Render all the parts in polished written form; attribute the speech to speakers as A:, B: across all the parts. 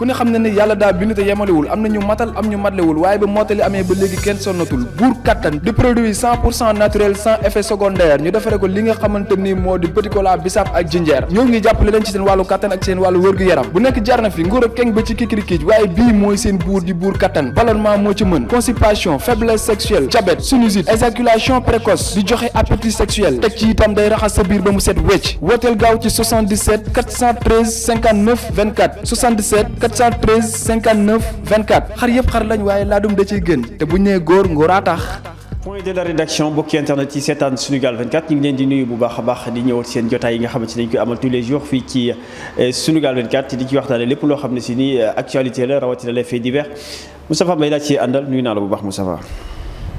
A: ku ne xam ne ne yàlla daa bind te yemalewul am na ñu matal am ñu matlewul waaye ba mottali amee ba léegi kenn sonnatul buur kattan di produit 100% naturel sans effet secondaire ñu defare ko li nga xamante ni moo di petit cola bisaab ak jinjeer ñoo ngi jàppale leen ci seen wàllu kattan ak seen wàllu wërgu-yaram bu nekk jarna fi nguur ak keng ba ci kikirikiij waaye bii mooy seen buur di buur kattan ballonnement moo ci mën constipation faiblesse sexuelle diabète sinusite éjaculation précoce di joxe appétit sexuel teg ci itam day raxas sa biir ba mu set wecc wooteel gaaw ci 77 413 59 24 77 413 59 24 xar yëpp xar lañ waaye laadum da ciy gën te bu ñu nee góor ngóoraa tax.
B: point de la rédaction mbokki internet yi seetaan Sunugal 24 ñu ngi leen di nuyu bu baax a baax di ñëwal seen jotaay yi nga xamante ne dañ koy amal tous les jours fii ci Sunugal 24 di ci waxtaane lépp loo xam ne si ni actualité la rawatina les faits divers Moustapha Mbaye laa ci àndal nuyu naa la bu baax Moustapha.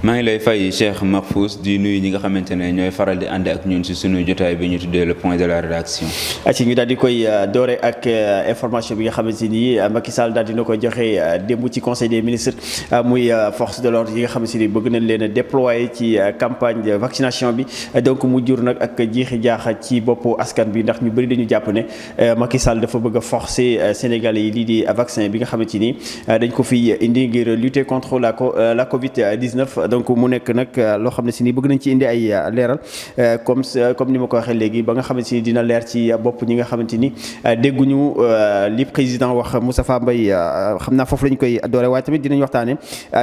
C: maa ngi lay fay Cheikh Mahfous di nuyu ñi nga xamante ne ñooy faral di ànd ak ñun si sunu jotaay bi ñu tuddee le point de la rédaction.
B: ci ñu daal di koy doore ak information bi nga xamante ni Macky Sall daal dina koy joxe démb ci conseil des ministres muy force de l'ordre yi nga xamante ni bëgg nañ leen a déployer ci campagne de vaccination bi donc mu jur nag ak jiixi jaaxa ci boppu askan bi ndax ñu bëri dañu jàpp ne Macky Sall dafa bëgg a forcer Sénégalais yi lii di vaccin bi nga xamante ni dañ ko fi indi ngir lutter contre la Covid-19. donc mu nekk nag loo xam ne si ni bëgg nañ ci indi ay leeral comme ni ma ko waxee léegi ba nga xamante ni dina leer ci bopp ñi nga xamante ni dégguñu li président wax Moustapha Mbaye xam naa foofu lañ koy doore waaye tamit dinañ waxtaane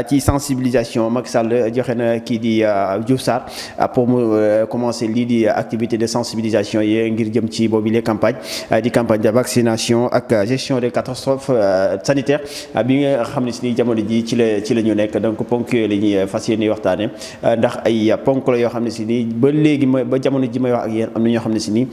B: ci sensibilisation Macky Sall joxe na kii di Diouf Sarr pour mu commencer lii di activité de sensibilisation yi ngir jëm ci boobu les campagnes di campagne de vaccination ak gestion des catastrophes sanitaires bi nga xam ne si ni jamono ji ci la ñu nekk donc ponk yooyu la ñuy fas yéene waxtaane ndax ay ponk la yoo xam ne si nii ba léegi ba jamono ji may wax ak yéen am na ñoo xam ne si nii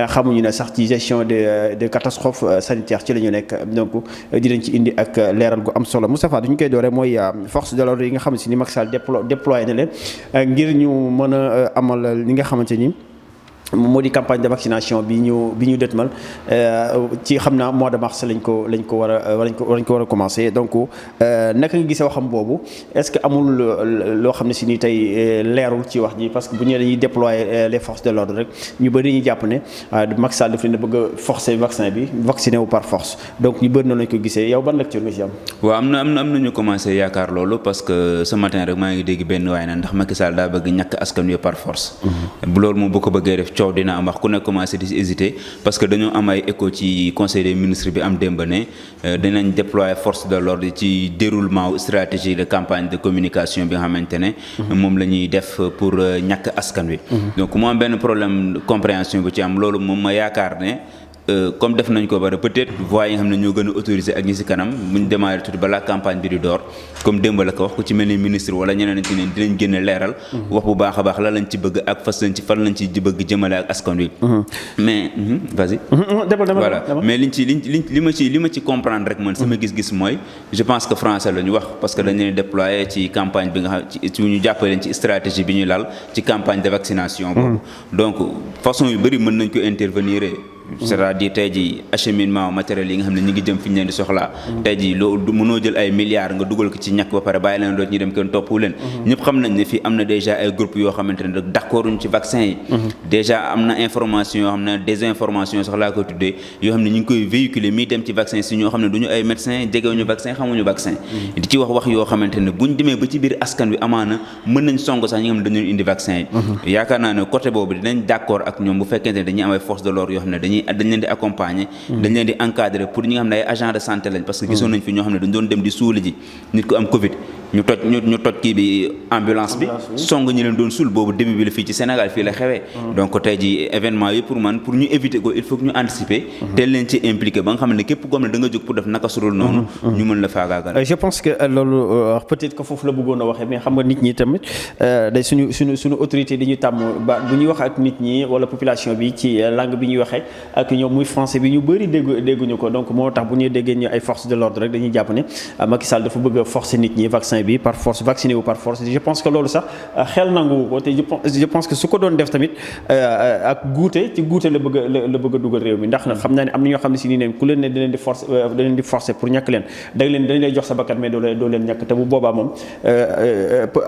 B: xamuñu ne sax ci gestion de catastrophe sanitaire ci la ñu nekk donc dinañ ci indi ak leeral gu am solo Moustapha duñu koy doore mooy force de l'ordre yi nga xam ne si ni Macky Sall déployé na leen ngir ñu mën a amal li nga xamante ni moo di campagne de vaccination bi ñu dëtmal ci xam naa mois de mars lañ ko war a commencer donc naka nga gisee waxam boobu est-ce que amul loo xam ne si ni tey leerul ci wax ji parce que bu ñu dañuy déployer les forces de l'ordre rek ñu bëri ñu jàpp ne Macky Sall daf leen a bëgg a forcer vaccin bi vacciner wu par force donc ñu bëri noonu lañ ko gisee yow ban lecture nga ci am.
C: waaw am na ñu commencé yaakaar loolu parce que ce matin rek maa ngi dégg benn waay na ndax Macky Sall daa bëgg ñàkk askan wi par force. bu loolu moom bu ko bëggee def coow dina am wax ku nekk commencé di hésiter parce que dañoo am ay écho ci conseil des ministres bi am démb ne dinañ déployer force de l'ordre ci déroulement stratégie de campagne de communication bi nga xamante ne moom la ñuy def pour ñàkk askan wi donc moo am benn problème compréhension bu ci am loolu moom ma yaakaar ne comme def nañ ko bari peut-être voies yi nga xam ne ñoo gën a autorisé ak ñi ci kanam bu ñu démarré tuuti balaa campagne bi di door comme démb la ko wax ku ci mel ni ministre wala ñeneen ci ne dinañ génne leeral wax bu baax a baax la lañ ci bëgg ak fan lañ ci bëgg jëmale ak askan wi mais vas-y voilà mais li ma ci comprendre rek man sama gis-gis mooy je pense que français la ñu wax parce que dañ leen déployer ci campagne bi nga xam ci ñu jàppale leen ci stratégie bi ñu lal ci campagne de vaccination boobu donc façon yu bëri mën nañ ko intervenir c'est-à-dire tey jii acheminement matériel yi nga xam ne ñi ngi jëm fi ñu leen di soxlaa tey jii loolu mënoo jël ay milliards nga dugal ko ci ñàkk ba pare bàyyi leen doot ñu dem kenn toppu leen ñëpp xam nañ ne fii am na déjà ay groupe yoo xamante ne d'accord uñ ci vaccin yi déjà am na information yoo xam ne désinformation sax laa koy tuddee yoo xam ne ñu ngi koy véhiculer mii dem ci vaccin si ñoo xam ne duñu ay médecin jegewuñu vaccin xamuñu vaccin di ci wax yoo xamante ne buñ demee ba ci biir askan wi amaana mën nañ song sax ñi nga xam ne dañu indi vaccin yi yaakaar naa ne côté boobu dinañ d'accord ak ñoom bu fekkente ne dañuy am ay force de l'ordre yoo xam ne dañ leen di accompagner dañ leen di encadrer pour ñi nga xam ne ay agents de santé lañ parce que gisoon nañ fi ñoo xam ne dañ doon dem di suuli ji nit ko am Covid ñu toj kii bi ambulance bi song ñi leen doon suul boobu début bi la fii ci Sénégal fii la xewee donc tey ji événement yi pour ñu éviter ko il faut que ñu anticiper teel leen ci impliqué ba nga xam ne képp koo xam ne da nga jóg pour def naka sudul noonu ñu mën la faagaagal
B: je pense que loolu peut-être que foofu la bëggoon a waxee mais xam nga nit ñi tamit day suñu autorité dañuy tàmm ba bu ñuy wax ak nit ñi wala population bi ci langue bi ñuy waxee ak ñoom muy français bi ñu bëri dégguñu ko donc moo tax bu ñuy déggee ñu ay forces de l'ordre rek dañuy jàpp ne Macky Sall dafa bëgg a forcer nit ñi vaccin vaccin bi par force vacciné wu par force je pense que loolu sax xel nangu ko te je pense que su ko doon def tamit ak guute la bëgg a dugal réew mi ndax xam naa ne am na ñoo xam ne si nii neen ku leen ne da leen di forcer pour ñàkk leen dañ lay jox sa bakkan mais doo leen ñàkk te bu boobaa moom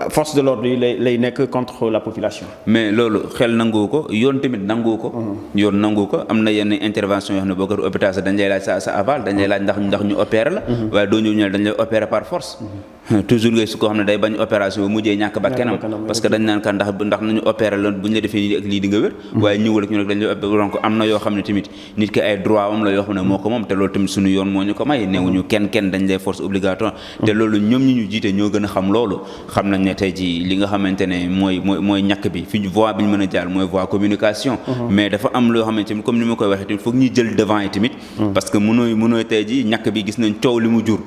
B: force de l'ordre yi lay nekk contre la population.
C: mais loolu xel nangu ko yoon tamit nangu ko. yoon nangu ko am na yenn intervention yoo xam ne boo ko hôpital sax dañ lay laaj sa aval dañ lay laaj ndax ñu opérer la. waaye doo ñëw dañ lay opérer par force. toujours ngay su ko xam ne day bañ opération mujjee ñàkk bakkanam parce que dañ naan kan ndax nañu opérer la bu ñu la defee nii ak lii di nga wér. waaye ñëwul ak ñu rek dañ lay opérer donc am na yoo xam ne tamit nit ki ay droit am la yoo xam ne moo ko moom te loolu tamit suñu yoon moo ñu ko may newuñu kenn dañ lay force obligatoire te loolu ñoom ñi ñu jiite ñoo gën a xam loolu xam nañ ne tey ji li nga xamante ne mooy ñàkk bi fi voie bi ñu mën a jaar mooy voie communication mais dafa am loo xamante ni comme ni ma koy waxee tamit foog ñuy jël devant yi tamit parce que mënooy tey ji ñàkk bi gis nañ coow li mu jur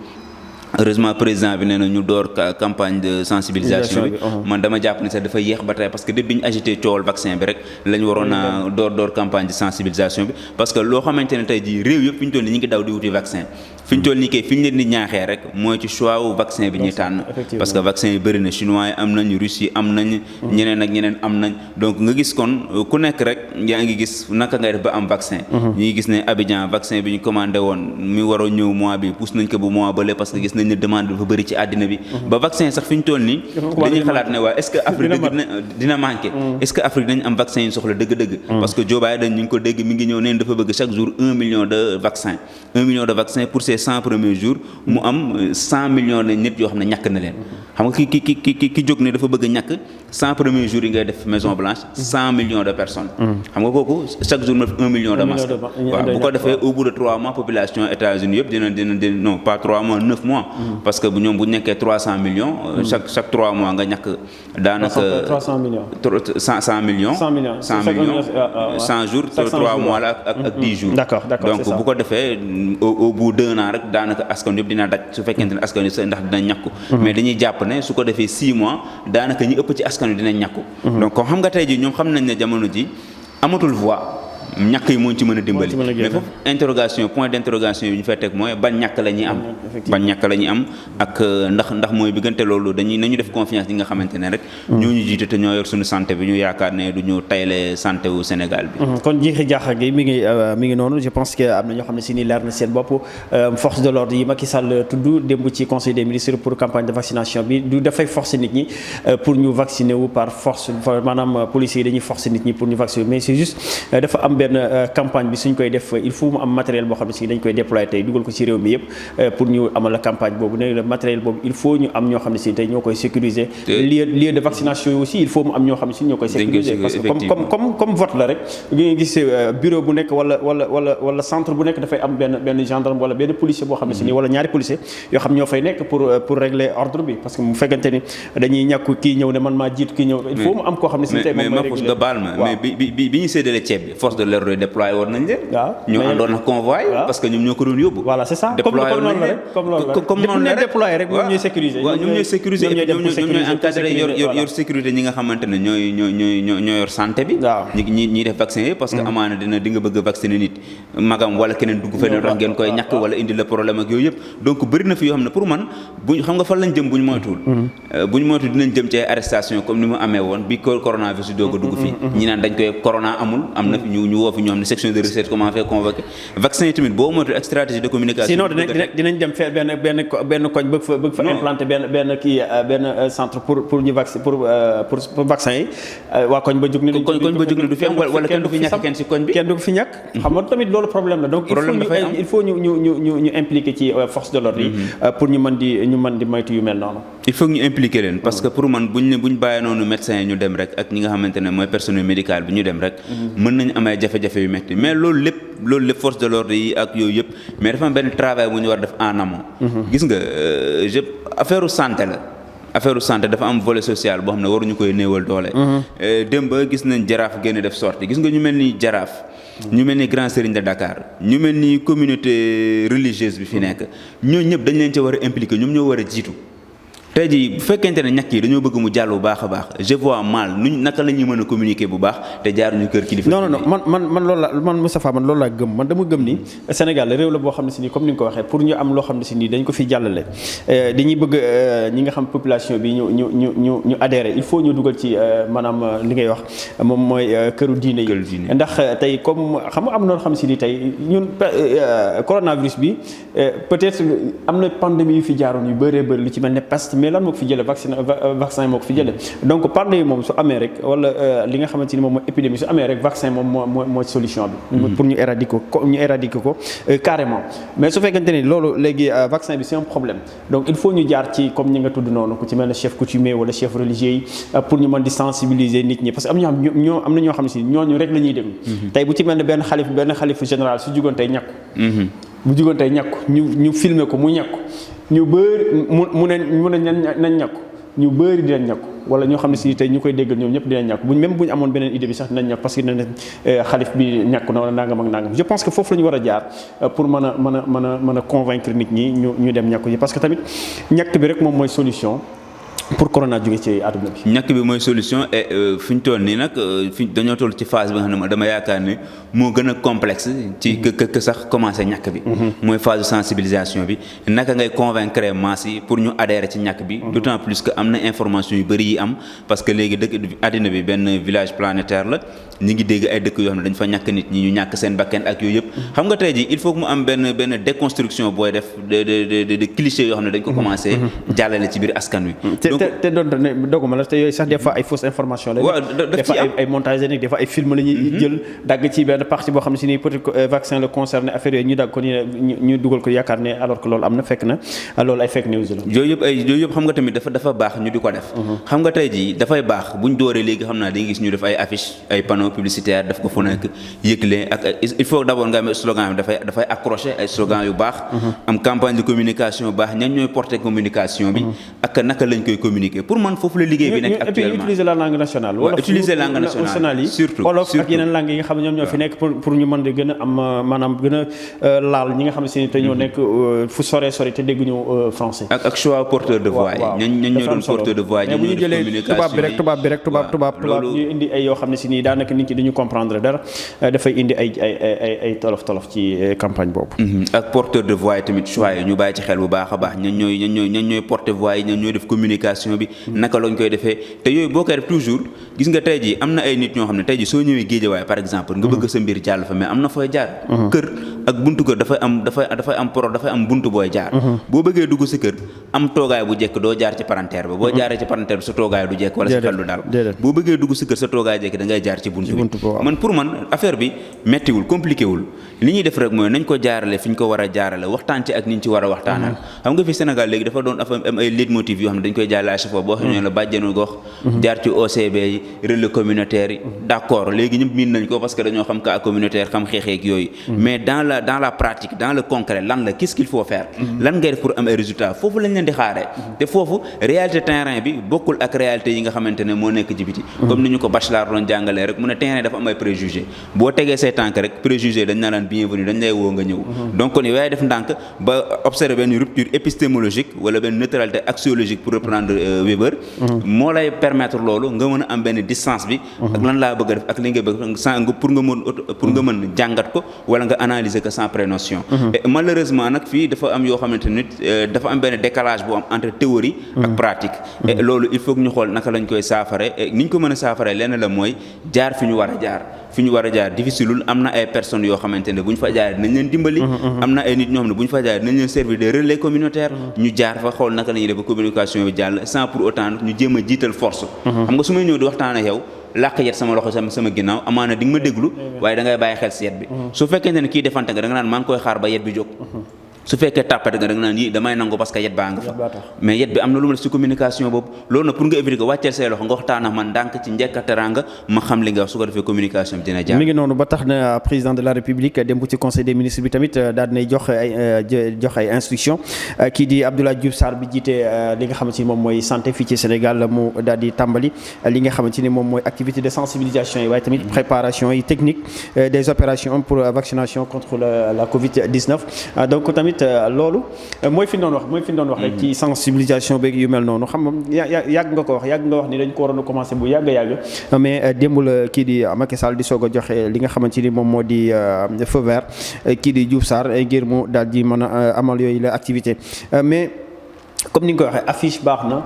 C: heureusement président bi nee na ñu door campagne de sensibilisation bi man dama jàpp ne sax dafa yéex ba tey parce que depuis bi ñu agité coowal vaccin bi rek lañ waroon a door campagne de sensibilisation bi parce que loo xamante ne tey jii réew yëpp fi ñu toll nii ñu ngi daw di wuti vaccin fi ñu toll nii kay fi ñu leen di ñaaxee rek mooy ci choix wu vaccin bi ñuy tànn parce que vaccin yi bëri na chinois yi am nañ russe yi am nañ ñeneen ak ñeneen am nañ donc nga gis kon ku nekk rek yaa ngi gis naka ngay def ba am vaccin ñu ngi gis ne Abidjan vaccin bi ñu commandé woon mi waroo ñëw mois bi pousse nañ ko bu mois bële parce que gis nañ ne demande dafa bëri ci àddina bi ba vaccin sax fi ñu toll nii dañuy xalaat ne waa est-ce que Afrique dina manqué est-ce que Afrique dañ am vaccin yi soxla dëgg-dëgg parce que Joe Biden ñu ngi ko dégg mi ngi ñëw neen dafa bëgg chaque jour 1 million de vaccins pour ces 100 premiers jours mu am 100 millions de nit yoo xam ne ñàkk na leen xam nga ki jóg ne dafa bëgg ñàkk 100 premiers jours yi ngay def Maison Blanche 100 millions de personnes xam nga kooku chaque jour na 1 million de masques waaw bu ko defee au bout de 3 mois population États-Unis yëpp dina non pas 3 mois 9 mois parce que bu ñoom bu nekkee 300 millions chaque 3 mois nga ñàkk daanaka
B: 300 millions
C: 100 millions 100 jours 3 mois la ak 10 jours donc bu ko defee au bout d'un an rek daanaka askan yëpp dina daj su fekkente ne askan yi ndax dina ñàkku mais dañuy jàpp ne su ko defee 6 mois daanaka ñi ëpp ci askan wi dina ñàkku donc comme xam nga tey ji ñoom xam nañ ne jamono ji amatul voix ñàkk yi moo ci mën a dimbali mais foofu interrogation point d'interrogation yi ñu fay teg mooy ban ñàkk la ñuy am ak ndax mooy biggante loolu nañu def confiance yi nga xamante ne rek ñoo ñu jiite te ñoo yor suñu santé bi ñu yaakaar ne du ñu tayle santé wu Sénégal bi
B: kon jiixi jaaxa gi mi ngi noonu je pense que am na ñoo xam ne si ni leer na seen bopp force de l'ordre yi Macky Sall tudd démb ci conseil des ministres pour campagne de vaccination bi du dafay forcer nit ñi pour ñu vacciner wu par force maanaam policiers yi dañuy forcer nit ñi pour ñu vacciner mais c'est juste dafa am benn campagne bi suñ koy def il faut mu am matériel boo xam ne si dañ koy déployer tey dugal ko ci réew mi yëpp pour ñu amal la campagne boobu ne le matériel boobu il faut ñu am ñoo xam ne si tey ñoo koy sécuriser lieu de vaccination yi aussi il faut mu am ñoo xam ne si ñoo koy sécuriser parce que comme vote la rek nga gis bureau bu nekk wala centre bu nekk dafay am benn gendarme wala benn policier boo xam ne si nii wala ñaari policier yoo xam ñoo fay nekk pour régler ordre bi parce que mu fekkante ni dañuy ñàkku kii ñëw ne man maa jiitu kii ñëw il faut mu am koo xam ne si tey moom mooy régler nga baal ma mais
C: bi ñu séddale ceeb bi force de l'ordre déployé woon nañ leen ñu àndoon ak convoi parce que ñoom ñoo ko doon yóbbu
B: voilà c'est ça comme noonu la rek déployé rek ñoom ñooy sécuriser ñoom ñooy
C: encadré yor sécurité ñi nga xamante ne ñoo yor santé bi ñi def vaccin yi parce que amaana di nga bëgg vacciner nit magam wala keneen dugg feneen tax ngeen koy ñàkk wala indi la problème ak yooyu yëpp donc bëri na fi yoo xam ne pour man buñ xam nga fan lañ jëm buñ moytuwul dinañ jëm ci ay arrestation comme ni mu amee woon bi coronavirus doog a dugg fii ñi naan dañ koy corona amul am na fi ñu woo fi ñoo xam ne section de recherche comment faire convoquer vaccin yi tamit boo moytuwul ak stratégie de communication
B: sinon dinañ dem faire benn koñ bëgg fa implanter benn centre pour ñu vaccin pour vaccin yi waa koñ ba jóg ne
C: du fi am wala kenn du fi ñàkk kenn si koñ bi
B: kenn du fi ñàkk xam nga tamit loolu problème la donc il faut ñu impliquer ci force de l'ordre yi pour ñu mën di moytu yu mel noonu
C: il faut ñu impliquer leen parce que pour man buñ bàyyi noonu médecins yi ñu dem rek ak ñi nga xamante ne mooy personnel médical bi ñu dem rek mën nañu amee jafe-jafe yu metti mais loolu lépp force de l'ordre yi ak yooyu yëpp mais dafa am benn travail bu ñu war def en amont gis nga affaire santé la affaire santé dafa am volet social boo xam ne waruñu koy néewal doole démb gis nañ jaraaf génn def sortie gis nga ñu mel ni jaraaf ñu mel ni Grand Serigne de Dakar ñu mel ni communauté religieuse bi fi nekk ñooñu ñëpp dañ leen ci war a impliquer ñoom ñoo war a jiitu tey jii bu fekkente ne ñàkk yi dañoo bëgg mu jàll bu baax a baax je vois mal nuñ naka la ñuy mën a communiquer bu baax te jaaruñu kër kilifa.
B: non man loolu la man Moustapha man loolu laa gëm man dama gëm ni Sénégal réew la boo xam ne si nii comme ni nga ko waxee pour ñu am loo xam ne si nii dañ ko fi jàllale dañuy bëgg ñi nga xam population bi ñu adhéré il faut ñu dugal ci maanaam li ngay wax moom mooy këru diine yi ndax tey comme xam nga am na loo xam si nii tey ñun coronavirus bi peut-être am na pandémie yu fi jaaroon yu bëree bëri lu ci mel ne peste mais lan moo ko fi jëlee vaccin moo ko fi jëlee donc pandémie moom su amee rek wala li nga xamante ni moom mooy épidémie su amee rek vaccin moom mooy solution bi pour ñu éradiquer ko carrément mais su fekkente ni loolu léegi vaccin bi c'est un problème donc il faut ñu jaar ci comme ñi nga tudd noonu ku ci mel ne chef coutumier wala chef religieux yi pour ñu mën di sensibiliser nit ñi parce que am na ñoo xam ne si ñooñu rek la ñuy déglu tey bu ci mel ne benn xalif général su jugoon tey ñàkku bu jugoon tey ñàkku ñu filmer ko mu ñàkku ñu bëri mu ne nañ ñàkku ñu bëri dinañ ñàkku wala ñoo xam ne si tey ñu koy déggal ñoom ñëpp dinañ ñàkk même bu ñu amoon beneen idée bi sax dinañ ñàkk parce que dinañ xalif bi ñàkk na wala nangam ak nangam je pense que foofu la ñu war a jaar pour mën a convaincre nit ñi ñu dem ñàkku yi parce que tamit ñàkk bi rek moom mooy solution pour corona jóge ci àdduna bi.
C: ñàkk bi mooy solution et fi ñu toll nii nag dañoo toll ci phase bi nga xam ne dama yaakaar ne moo gën a complexe ci que sax commencé ñàkk bi. mooy phase de sensibilisation bi naka ngay convaincre masse yi pour ñu adhérer ci ñàkk bi. d'autant plus que am na information yu bëri yi am parce que léegi dëkk àddina bi benn village planétaire la ñu ngi dégg ay dëkk yoo xam ne dañ fa ñàkk nit ñi ñu ñàkk seen bakkan ak yooyu yëpp. xam nga tey jii il faut que mu am benn déconstruction booy def de clichés yoo xam ne dañ ko commencé jàllale ci biir askan wi.
B: te doon ne doguma la te yooyu sax des fois ay fausse information la des fois ay montage la des fois ay film la ñuy jël dagg ci benn partie boo xam ne si nii peut-être vaccin la concerné affaire yooyu ñu dagg ko ñu dugal ko yaakaar ne alors que loolu am na fekk na loolu ay fake news la yooyu
C: yëpp xam nga tamit dafa baax ñu di ko def xam nga tey jii dafay baax buñ dooree léegi xam naa dañuy gis ñu def ay affiche ay panneaux publicitaires def ko fu nekk yëgle ak il faut d'abord nga am slogan bi dafay accrocher ay slogan yu baax am campagne de communication baax ñan ñooy porter communication bi ak naka lañ koy communiquer pour man foofu la liggéey bi nekk actuellement
B: utiliser la langue nationale wala
C: utiliser langue nationale yi
B: surtout wolof ak yeneen langue yi nga xam ne ñoom ñoo fi nekk pour ñu mën di gën a am maanaam gën a laal ñi nga xam ne si te ñoo nekk fu sore te dégguñu français
C: ak choix porteur de voix yi ñan ñoo doon porteur de voix
B: mais bu ñu jëlee tubaab ñu indi ay yoo xam ne si nii daanaka nit ñi duñu comprendre dara dafay indi ay tolof ci campagne boobu
C: ak porteur de voix yi tamit choix yi ñu bàyyi ci xel bu baax a baax ñan ñooy porter voix yi ñan ñooy def communication bi naka lañ koy defee te yooyu boo koy def toujours gis nga tey jii am na ay nit ñoo xam ne tey jii soo ñëwee Géejawaay par exemple nga bëgg sa mbir jàll fa mais am na fooy jaar kër ak buntu kër dafay am buntu booy jaar boo bëggee dugg si kër am toogaay bu jekk doo jaar ci palanteer ba boo jaaree ci palanteer bi sa toogaay du jekk wala sa xel du dal boo bëggee dugg si kër sa toogaay jekk da ngay jaar ci buntu bi man pour man affaire bi mettiwul compliqué wul li ñuy def rek mooy nañ ko jaarale fi ñu ko war a jaarale waxtaan ci ak ni ñu ci war a waxtaanal xam nga fi Sénégal léegi dafa doon am ay leitmotiv yoo xam ne dañ koy jaarale à chaque fois boo xam ne la bàjjenu gox jaar ci OCB yi relais communautaire yi d'accord léegi ñëpp miin nañ ko parce que dañoo xam cas communautaire xam xeexeek yooyu mais dans la pratique dans le concret lan la qu'est-ce qu'il faut faire lan ngay def pour am ay résultats foofu lañ leen di xaaree te foofu réalité terrain bi bokkul ak réalité yi nga xamante ne moo nekk ci biti comme ni ñu ko bachelor doon jàngalee rek mu ne terrain dafa am ay préjugés boo tegee say tànk rek préjugé dañ na laan bienvenue dañ lay woo nga ñëw donc kon waaye def ndànk ba observer benn rupture épistémologique wala benn neutralité axiologique pour reprendre Weber moo lay permettre loolu nga mën a am benn distance bi ak lan laa bëgg a def ak li nga bëgg sans pour nga mën jàngat ko wala nga analyser que sans prénotion et malheureusement nag fii dafa am yoo xamante nit dafa am benn décalage bu am entre théorie ak pratique et loolu il faut que ñu xool naka lañ koy saafare et ni ñu ko mën a saafare lenn la mooy jaar fi ñu war a jaar difficileul am na ay personnes yoo xamante ne bu ñu fa jaaree dinañ leen dimbali am na ay nit ñoo xam ne bu ñu fa jaaree dinañ leen servir de relais communautaire ñu jaar fa xool naka la ñuy def ba communication bi jàll sans pour autant ñu jéem a jiital force xam nga su may ñëw di waxtaan ak yow làq yet sama loxo sama ginnaaw amaana di nga ma déglu waaye da ngay bàyyi xel si yet bi su fekkente ne kii defante nga da nga naan maa ngi koy xaar ba yet bi jóg su fekkee tàppate nga da nga naan yi damay nangu parce que yet baa nga fa mais yet bi am na lu ma def ci communication boobu loolu nag pour nga éviter ko wàcceel say loxo nga waxtaan ak man ndànk ci njëkk a teranga ma xam li nga wax su ko defee communication bi dina jaar
B: mi ngi noonu ba tax na président de la république démb ci conseil des ministres bi tamit daal dinay jox ay instructions kii di Abdoulaye Diouf Sarr bi jiite li nga xamante ni moom mooy santé fii ci Sénégal mu daal di tàmbali li nga xamante ni moom mooy activité de sensibilisation yi waaye tamit préparation yi technique des opérations pour vaccination contre la Covid-19 donc tamit tamit loolu mooy fi ñu doon wax rek ci sensibilisation beeg yu mel noonu xam nga yàgg nga ko wax ni dañ ko waroon a commencé bu yàgg mais démb la kii di Macky Sall di soog a joxe li nga xamante ni moom moo di feu vert kii di Diouf Sarr ngir mu daal di mën a amal yooyu la activité mais comme ni nga ko waxee affiche baax na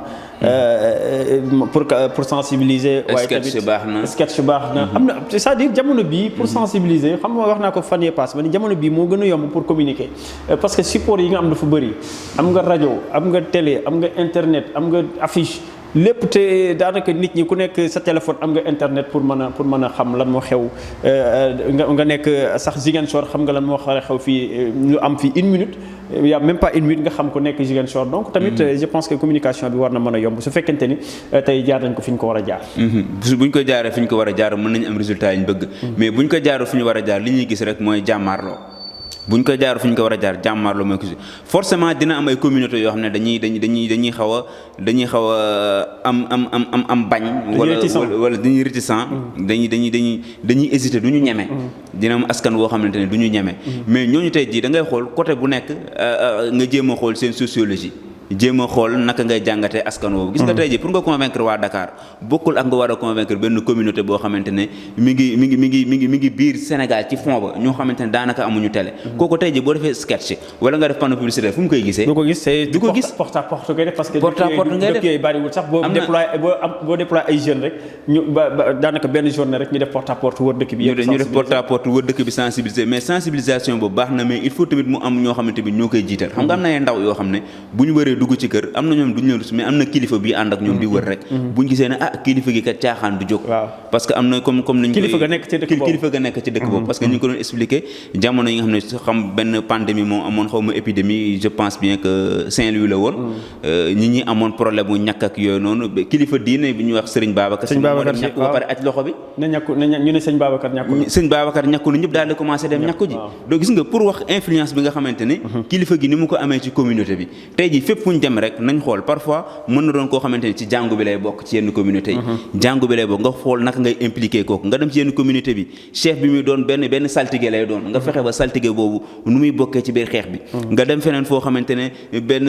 B: pour sensibiliser. waaye tamit sketch baax na am na c'est-à-dire jamono bii pour sensibiliser xam nga wax naa ko fan yee pass ma ni jamono bii moo gën a yomb pour communiquer parce que support yi nga am dafa bëri am nga rajo am nga télé am nga internet am nga affiche. lépp te daanaka nit ñi ku nekk sa téléphone am nga internet pour mën a xam lan moo xew nga nekk sax Ziguinchor xam nga lan moo xew fii lu am fii 1 minute y a même pas 1 minute nga xam ko nekk Ziguinchor donc tamit je pense que communication bi war na mën a yomb su fekkente ni tey jaar nañ ko fi ñu ko war a jaar.
C: bu ñu ko jaaree fi ñu ko war a jaar mën nañu am résultat yi ñu bëgg. mais bu ñu ko jaaree fi ñu war a jaar li ñuy gis rek mooy jàmmaarloo. buñ ko jaar fu ñu ko war a jaar jàmmaarloo mooy forcément dina am ay communautés yoo xam ne dañuy xaw a am bañ. wala dañuy réticent. dañuy hésiter du ñu ñeme. dina am askan woo xamante ne du ñu ñeme. mais ñooñu tey jii da ngay xool côté bu nekk nga jéem a xool seen sociologie. jéem a xool naka ngay jàngatee askan woowu. gis nga tey jii pour nga convaincre waa Dakar bokkul ak nga war a convaincre benn communauté boo xamante ne mi ngi biir Sénégal ci fond ba ñoo xamante ne daanaka amuñu télé. kooku tey jii boo defee sketch wala nga def panneau publicitaire fu mu koy gisee.
B: du ko gis porte à porte ngay def parce que dëkk yooyu bariwul sax boo déployé ay jeunes rek ñu daanaka benn journée rek ñu def porte à porte wër dëkk bi.
C: ñu def porte à porte wër dëkk bi sensibiliser mais sensibilisation boobu baax na mais il faut tamit mu am ñoo xamante bi ñoo koy jiital. xam nga am na ay ndaw yoo xam ne bu ñu wëree dugg ci kër am na ñoom duñ leen rus mais am na kilifa bi ànd ak ñoom di wër rek buñ gisee ne kilifa gi kat caaxaan du jóg parce que am na comme nañ
B: kilifa ga nekk
C: ci dëkk boobu parce que ñu ngi ko doon expliquer jamono yi nga xam ne xam benn pandémie moo amoon xaw ma épidémie je pense bien que Saint-Louis la woon ñi amoon problème mu ñàkk ak yooyu noonu kilifa diine bi ñuy wax Serigne Babacar ñàkk ba pare aj loxo bi
B: ñu ne
C: Serigne Babacar ñàkku na ñëpp daal di commencé dem ñàkku ji donc gis nga pour wax influence bi nga xamante ne kilifa gi ni mu ko amee ci communauté bi tey ji fépp fu ñu dem rek nañ xool parfois mën na doon koo xamante ne ci jàngu bi lay bokk ci yenn communauté yi jàngu bi lay bokk nga xool naka ngay impliqué kooku nga dem ci yenn communauté bi chef bi muy doon benn saltige lay doon nga fexe ba saltige boobu nu muy bokkee ci biir xeex bi nga dem feneen foo xamante ne benn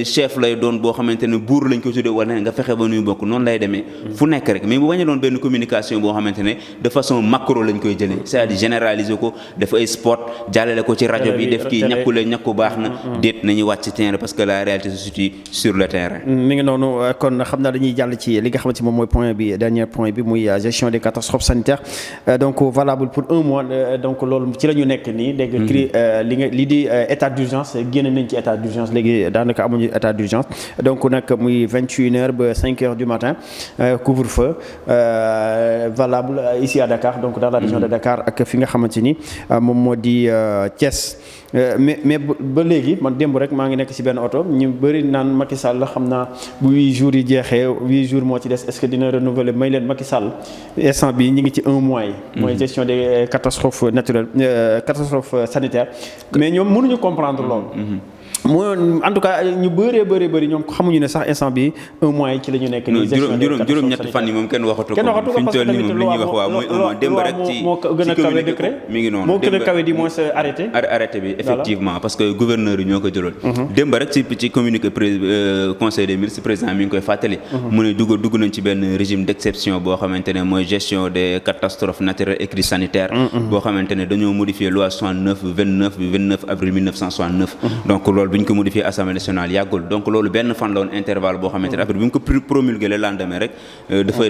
C: chef lay doon boo xamante ne buur lañ ko tuddee wala nga fexe ba nu muy bokk noonu lay demee fu nekk rek mais bu bañ a doon benn communication boo xamante ne de façon macro lañ koy jëlee c'est-à-dire généraliser ko def ay spot jàllale ko ci rajo bi def kii ñàkku baax na déet nañu wàcc ci terrain parce que la réalité se situe sur le terrain.
B: mi ngi noonu kon xam naa dañuy jàll ci li nga xamante moom mooy point bi dernier point bi muy gestion des catastrophes sanitaires donc valable pour 1 mois donc loolu ci la ñu nekk nii dégg li di état d'urgence génn nañ ci état d'urgence léegi daanaka amuñu état d'urgence donc nag muy 21h ba 5h du matin couvre-feu valable ici à Dakar donc dans la région de Dakar ak fi nga xamante ni moom moo di Thiès mais ba léegi man démb rek maa ngi nekk ci benn oto ñu bëri naan Macky Sall xam naa bu 8 jours yi jeexee 8 jours moo ci des est-ce que dina renouveler may leen Macky Sall instant bi ñu ngi ci 1 mois yi mooy gestion des catastrophes naturelles catastrophes sanitaires mais ñoom mënuñu comprendre loolu en tout cas ñu bëri ñoom xamuñu ne sax instant bi 1 mois yi ci la ñu nekk nii
C: juróom-ñetti fan yi moom kenn waxatu ko fi ñu toll nii moom li ñuy wax waaw mooy 1 mois démb rek
B: moo gën a kawe décret
C: mi ngi noonu
B: moo gën a kawe di moins arrêté
C: bi effectivement parce que gouverneur yi ñoo ko jëloon démb rek ci communiqué conseil des ministres président mi ngi koy fàttali mu ne dugg nañ ci benn régime d'exception boo xamante ne mooy gestion des catastrophes naturelles et crises sanitaires boo xamante ne dañoo modifier loi 29 avril 1969 donc loolu bi ñu ko modifié assemblée nationale yàggul donc loolu benn fan la woon intervalle boo xamante ne après bi ñu ko promulgué le lendemain rek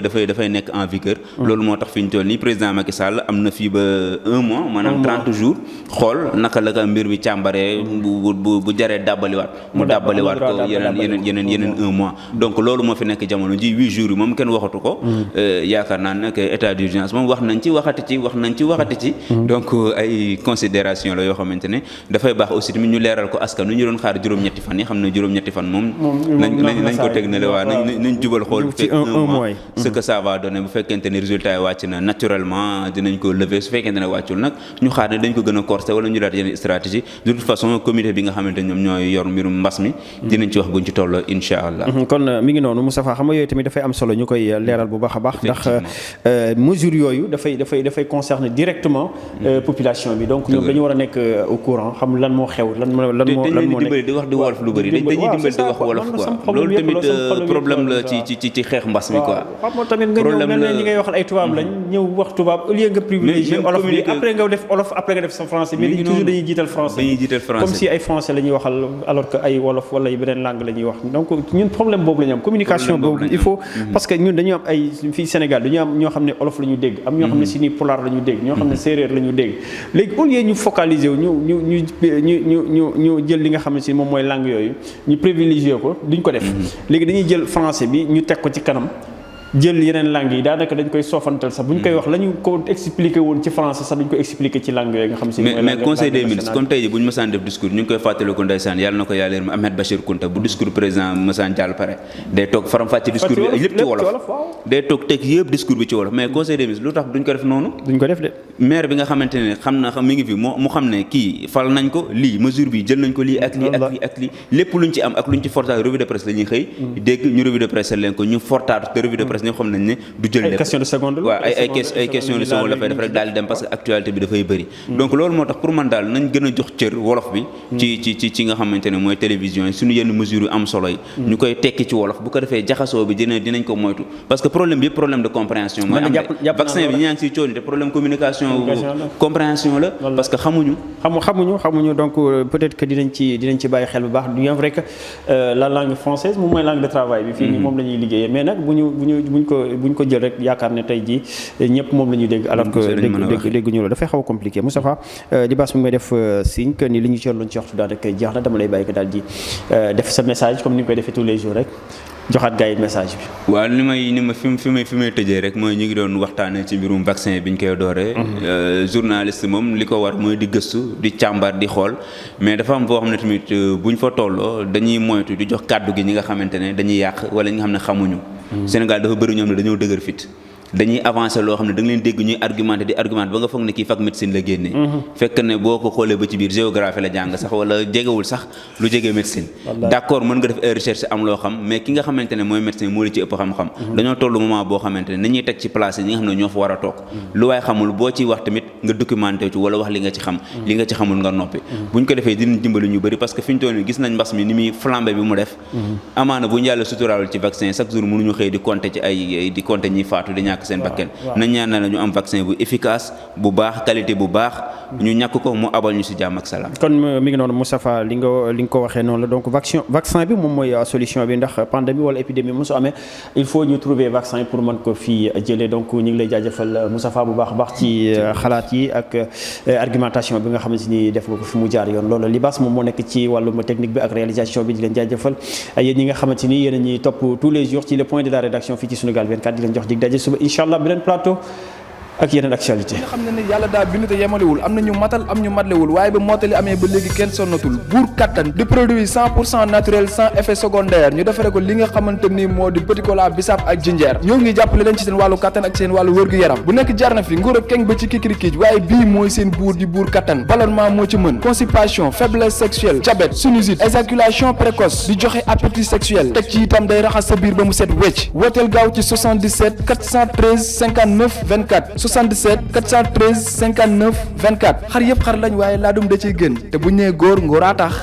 C: dafay nekk en vigueur loolu moo tax fi ñu toll nii président Macky Sall am na fii ba 1 mois maanaam 30 jours xool naka la ko mbir mi càmbaree bu jaree dàbbaliwaat mu dàbbaliwaat ko yeneen 1 mois donc loolu moo fi nekk jamono ji 8 jours yi moom kenn waxatu ko yaakaar naa ne état d'urgence moom wax nañ ci waxati ci donc ay considération la yoo xamante ne dafay baax aussi tamit ñu leeral ko askan ñu doon xaar juróom-ñetti fan yi xam ne juróom-ñetti fan moom nañ ko teg ne la waa nañ jubal xool fekk un mois ce que ça va donner bu fekkente ne résultat yi wàcc na naturellement dinañ ko lever su fekkente ne wàccul nag ñu xaar ne dañ ko gën a corser wala ñu daal yenn stratégie de toute façon comité bi nga xamante ñoom ñooy yor mbirum mbas mi dinañ ci wax buñ ci tolloo insha allah.
B: kon mi ngi noonu Moustapha xam nga yooyu tamit dafay am solo ñu koy leeral bu baax a baax ndax mesures yooyu dafay concerner directement population bi donc ñoom dañu war a nekk au courant xam lan moo xew lan moo nekk
C: di wax di wolof lu bëri dañuy dimbali di wax wolof quoi loolu tamit problème la ci xeex mbas mi quoi.
B: waaw moo tamit nga ñëw mel ne ñi ngay waxal ay tubaab lañ ñëw wax tubaab au lieu nga privilégier olof bi après nga def olof après nga def sa français mais toujours dañuy jiital français comme si ay français la ñuy waxal alors que ay wolof wala ay beneen langue la ñuy wax donc ñun problème boobu la ñu am communication boobu il faut parce que ñun dañu am ay fii Sénégal dañu am ñoo xam ne olof la ñu dégg am ñoo xam ne si ni pulaar la ñu dégg ñoo xam ne séeréer la ñu dégg léegi au lieu ñu focaliser wu ñu jël li nga xam ne si moom mooy langue yooyu ñu privilégier ko duñ ko def léegi dañuy jël français bi ñu teg ko ci kanam jël yeneen langue yi daanaka dañ koy soofantal sax bu ñu koy wax la ñu ko expliqué woon ci français sax dañ ko expliqué ci langue yooyu nga xam si
C: mais conseil des ministres comme tey ji bu ñu mësaan def discours ñu ngi koy fàttaliku ndeysaan yàlla na ko yàlla yërëm Ahmed Bachir Kounta bu discours président mësaan jàll pare day toog faram-fàcce discours bi yëpp ci wolof day toog teg yëpp discours bi ci wolof mais conseil des ministres lu tax duñ ko def noonu
B: duñ ko def de
C: maire bi nga xamante ne xam mi ngi fi mu xam ne kii fal nañ ko lii mesure bi jël nañ ko lii ak lii ak lii ak lii lépp luñ ci am ak luñ ci fortaat revue de presse la ñuy xëy dégg ñu revue de presse leen ko ñu fortaat te revue de presse ñëpp xam nañ ne du jël lépp
B: question de seconde
C: waaw ay question de seconde la fay def rek daal di dem parce que actualité bi dafay bëri donc loolu moo tax pour man daal nañ gën a jox cër wolof bi ci nga xamante ne mooy télévision yi suñu yenn mesures yu am solo yi ñu koy tekki ci wolof bu ko defee jaxasoo bi dinañ ko moytu parce que problème bi yëpp problème de compréhension mooy am vaccin bi ñaa ngi siy cooni te problème communication compréhension la parce que xamuñu donc peut-être que dinañ ci bàyyi xel bu baax bien vrai que la langue française moom mooy langue de travail bi fii nii moom la ñuy liggéeyee mais nag buñ ko jël rek yaakaar ne tey jii ñëpp moom la ñuy dégg alors que dégguñu la dafay xaw a compliqué Moustapha Libaas mu may def signe que ni li ñu ci loon ci waxtu daal rek jeex na dama lay bàyyi ko daal di def sa message comme ni nga koy defee tous les jours rek joxaat gars yi message bi. waaw ni ma fi may tëjee rek mooy ñu ngi doon waxtaanee ci mbirum vaccin bi ñu koy dooree. journaliste moom li ko war mooy di gëstu di càmbar di xool mais dafa am foo xam ne tamit buñ fa tolloo dañuy moytu di jox kàddu gi ñi nga xamante ne dañuy yàq wala ñi nga xam ne xamuñu. Sénégal dafa bëri ñoom ne dañoo dëgër fit. dañuy avancer loo xam ne da nga leen dégg ñuy argumenté di argumenté ba nga foog ne kii fac médecine la génnee fekk ne boo ko xoolee ba ci biir géographie la jàng sax wala jegewul sax lu jege médecine d'accord mën nga def ay recherche am loo xam mais ki nga xamante ne mooy médecin moo la ci ëpp xam-xam dañoo tollu moment boo xamante ne nañuy teg ci place yi ñi nga xam ne ñoo fa war a toog lu waaye xamul boo ciy wax tamit nga documenté ci wala wax li nga ci xam li nga ci xamul nga noppi buñ ko defee dinañ dimbali ñu bëri parce que fi ñu toll nii gis nañ mbas mi ni muy flambé bi mu def amaana bu ñu yàlla suturaalul ci vaccin chaque jour mënuñu xëy di compter ci ay di compter ñiy faatu di ñàkk seen bakken nañ ñaan na la ñu am vaccin bu efficace bu baax qualité bu baax ñu ñàkk ko mu abal ñu si jàmm ak salaam.
B: kon mi ngi noonu Moustapha li nga ko waxee noonu la donc vaccin bi moom mooy solution bi ndax pandémie wala épidémie mosu amee il faut ñu trouver vaccin pour mën ko fii jëlee donc ñu ngi lay jaajëfal Moustapha bu baax a baax ci xalaat yi ak argumentation bi nga xamante ni def nga ko fi mu jaar yoon loolu Libaas moom moo nekk ci wàllum technique bi ak réalisation bi di leen jaajëfal yéen ñi nga xamante ni yéen a ñuy topp tous les jours ci le point de la rédaction fii ci Sunugal 24 di leen jox dig daje suba inchallah plateau ak yeneen actualité
A: nga xam ne ni yàlla daa bind te yemalewul am na ñu matal am ñu matlewul waaye ba mottali amee ba léegi kenn sonnatul buur kattan di produit 100% naturel sans effet secondaire ñu defare ko li nga xamante ni moo di petit cola bisaab ak jinjeer ñoo ngi jàppale leen ci seen wàllu kattan ak seen wàllu wërgu yaram bu nekk jarna fi nguur ak keng ba ci kikirikiij waaye bii mooy seen buur di buur kattan ballonnement moo ci mën constipation faiblesse sexuelle diabète sinusite éjaculation précoce di joxe appétit sexuel teg ci itam day raxas sa biir ba mu set wecc wooteel gaaw ci 77 413 59 24 77 413 59 24 xar yëpp xar lañ waaye laadum da ciy gën te bu ñu nee góor ngóoraa tax